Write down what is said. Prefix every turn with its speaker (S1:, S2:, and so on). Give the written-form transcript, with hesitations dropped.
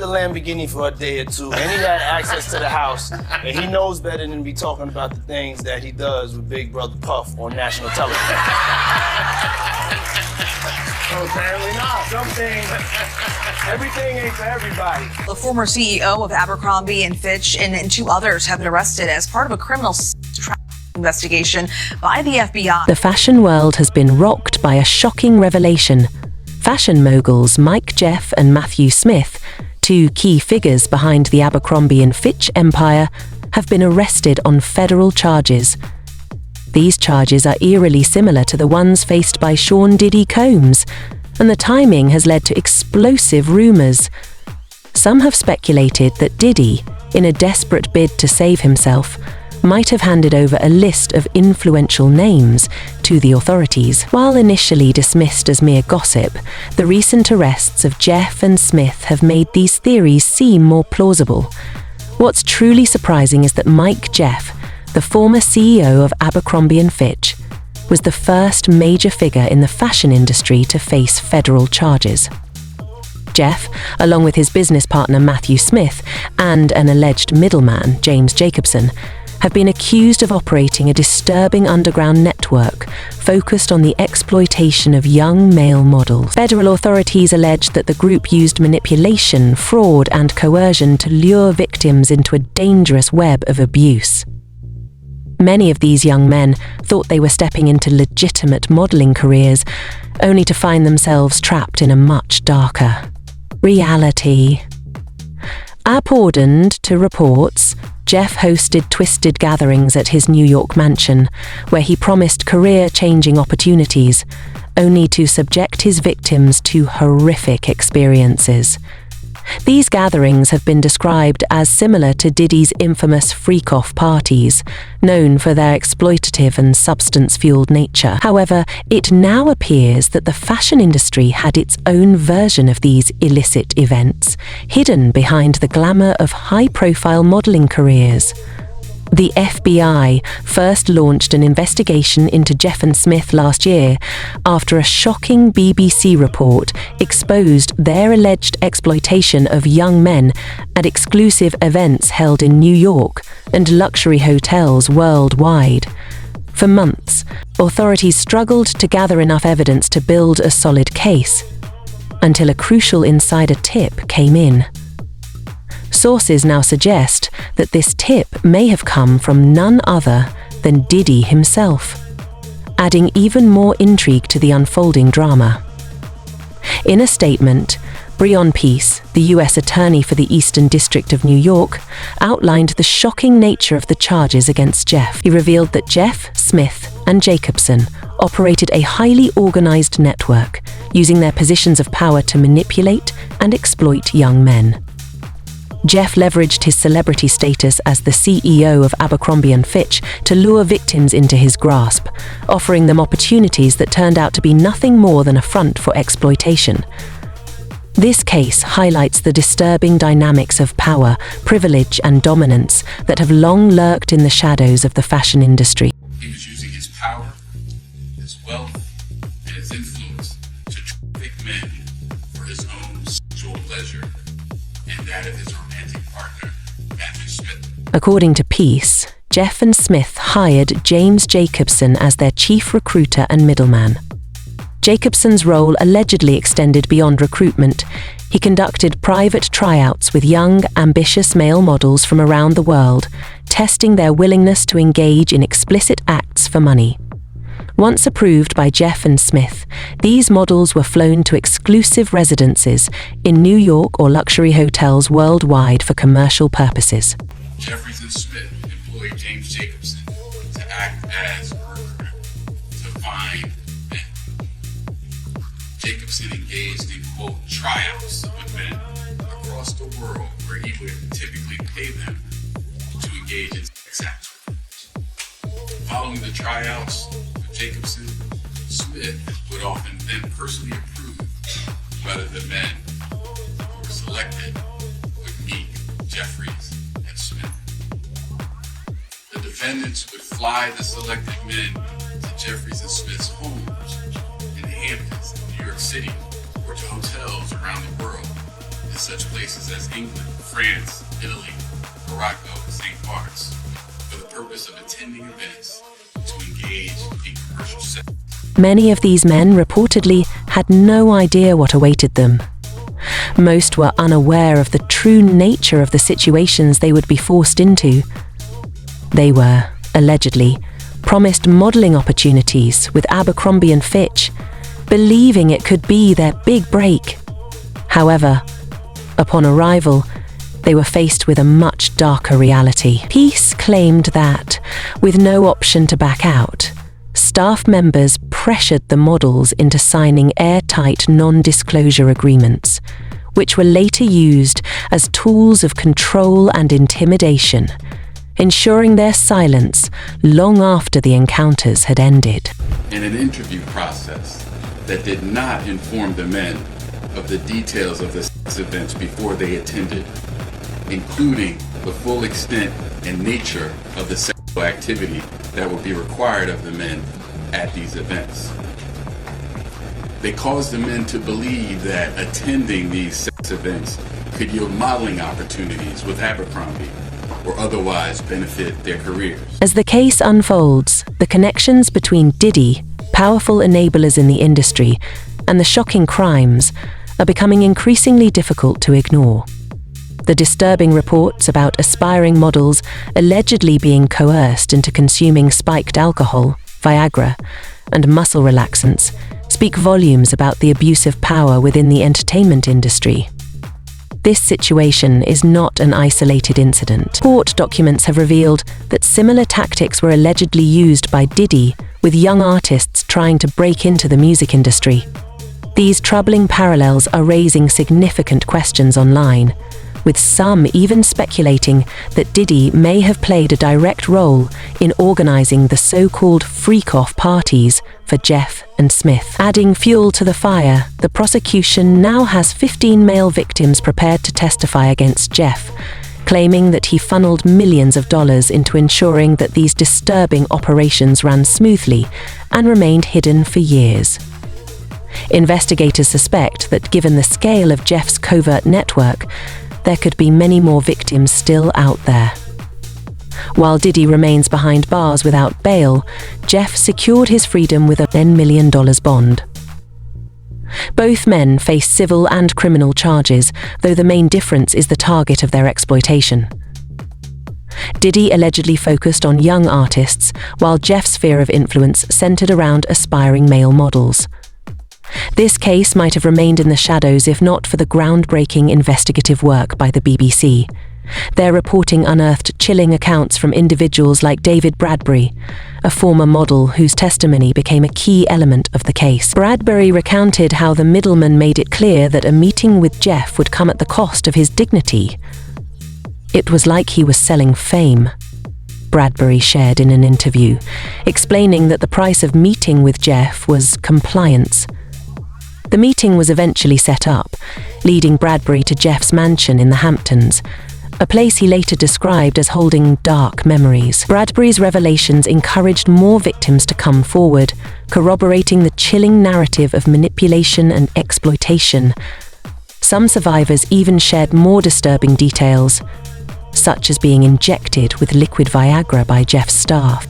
S1: the Lamborghini for a day or two, and he had access to the house, and he knows better than to be talking about the things that he does with Big Brother Puff on national television. So apparently not. Some things, everything ain't for everybody.
S2: The former CEO of Abercrombie and Fitch and two others have been arrested as part of a criminal investigation by the FBI.
S3: The fashion world has been rocked by a shocking revelation. Fashion moguls Mike Jeff and Matthew Smith, two key figures behind the Abercrombie and Fitch empire, have been arrested on federal charges. These charges are eerily similar to the ones faced by Sean Diddy Combs, and the timing has led to explosive rumors. Some have speculated that Diddy, in a desperate bid to save himself, might have handed over a list of influential names to the authorities. While initially dismissed as mere gossip, the recent arrests of Jeff and Smith have made these theories seem more plausible. What's truly surprising is that Mike Jeff, the former CEO of Abercrombie and Fitch, was the first major figure in the fashion industry to face federal charges. Jeff, along with his business partner Matthew Smith and an alleged middleman, James Jacobson, have been accused of operating a disturbing underground network focused on the exploitation of young male models. Federal authorities alleged that the group used manipulation, fraud, and coercion to lure victims into a dangerous web of abuse. Many of these young men thought they were stepping into legitimate modeling careers, only to find themselves trapped in a much darker reality. According to reports, Jeff hosted twisted gatherings at his New York mansion, where he promised career-changing opportunities, only to subject his victims to horrific experiences. These gatherings have been described as similar to Diddy's infamous freak-off parties, known for their exploitative and substance-fueled nature. However, it now appears that the fashion industry had its own version of these illicit events, hidden behind the glamour of high-profile modeling careers. The FBI first launched an investigation into Jeff and Smith last year after a shocking BBC report exposed their alleged exploitation of young men at exclusive events held in New York and luxury hotels worldwide. For months, authorities struggled to gather enough evidence to build a solid case, until a crucial insider tip came in. Sources now suggest that this tip may have come from none other than Diddy himself, adding even more intrigue to the unfolding drama. In a statement, Breon Peace, the U.S. Attorney for the Eastern District of New York, outlined the shocking nature of the charges against Jeff. He revealed that Jeff, Smith, and Jacobson operated a highly organized network, using their positions of power to manipulate and exploit young men. Jeff leveraged his celebrity status as the CEO of Abercrombie and Fitch to lure victims into his grasp, offering them opportunities that turned out to be nothing more than a front for exploitation. This case highlights the disturbing dynamics of power, privilege, and dominance that have long lurked in the shadows of the fashion industry.
S4: He was using his power, his wealth, and his influence to traffic men for his own sexual pleasure and that of his romantic partner, Matthew Smith.
S3: According to Peace, Jeff and Smith hired James Jacobson as their chief recruiter and middleman. Jacobson's role allegedly extended beyond recruitment. He conducted private tryouts with young, ambitious male models from around the world, testing their willingness to engage in explicit acts for money. Once approved by Jeff and Smith, these models were flown to exclusive residences in New York or luxury hotels worldwide for commercial purposes.
S4: Jeffries and Smith employed James Jacobson to act as a recruiter to find men. Jacobson engaged in, quote, tryouts with men across the world where he would typically pay them to engage in sex acts with them. Following the tryouts with Jacobson, Smith would often then personally approve whether the men who were selected would meet Jeffries and Smith. The defendants would fly the selected men to Jeffries and Smith's homes in the Hamptons, New York City, or to hotels around the world, and such places as England, France, Italy, Morocco, and St. Bart's for the purpose of attending events to engage in commercial sex.
S3: Many of these men reportedly had no idea what awaited them. Most were unaware of the true nature of the situations they would be forced into. They were, allegedly, promised modeling opportunities with Abercrombie & Fitch, believing it could be their big break. However, upon arrival, they were faced with a much darker reality. Peace claimed that, with no option to back out, staff members pressured the models into signing airtight non-disclosure agreements, which were later used as tools of control and intimidation, ensuring their silence long after the encounters had ended.
S4: In an interview process that did not inform the men of the details of the sex events before they attended, including the full extent and nature of the sexual activity that would be required of the men at these events. They caused the men to believe that attending these sex events could yield modeling opportunities with Abercrombie or otherwise benefit their careers.
S3: As the case unfolds, the connections between Diddy, powerful enablers in the industry, and the shocking crimes are becoming increasingly difficult to ignore. The disturbing reports about aspiring models allegedly being coerced into consuming spiked alcohol, Viagra, and muscle relaxants speak volumes about the abusive power within the entertainment industry. This situation is not an isolated incident. Court documents have revealed that similar tactics were allegedly used by Diddy with young artists trying to break into the music industry. These troubling parallels are raising significant questions online, with some even speculating that Diddy may have played a direct role in organizing the so-called freak-off parties for Jeff and Smith. Adding fuel to the fire, the prosecution now has 15 male victims prepared to testify against Jeff, claiming that he funneled millions of dollars into ensuring that these disturbing operations ran smoothly and remained hidden for years. Investigators suspect that given the scale of Jeff's covert network, there could be many more victims still out there. While Diddy remains behind bars without bail, Jeff secured his freedom with a $10 million bond. Both men face civil and criminal charges, though the main difference is the target of their exploitation. Diddy allegedly focused on young artists, while Jeff's sphere of influence centered around aspiring male models. This case might have remained in the shadows if not for the groundbreaking investigative work by the BBC. Their reporting unearthed chilling accounts from individuals like David Bradbury, a former model whose testimony became a key element of the case. Bradbury recounted how the middleman made it clear that a meeting with Jeff would come at the cost of his dignity. It was like he was selling fame, Bradbury shared in an interview, explaining that the price of meeting with Jeff was compliance. The meeting was eventually set up, leading Bradbury to Jeff's mansion in the Hamptons, a place he later described as holding dark memories. Bradbury's revelations encouraged more victims to come forward, corroborating the chilling narrative of manipulation and exploitation. Some survivors even shared more disturbing details, such as being injected with liquid Viagra by Jeff's staff.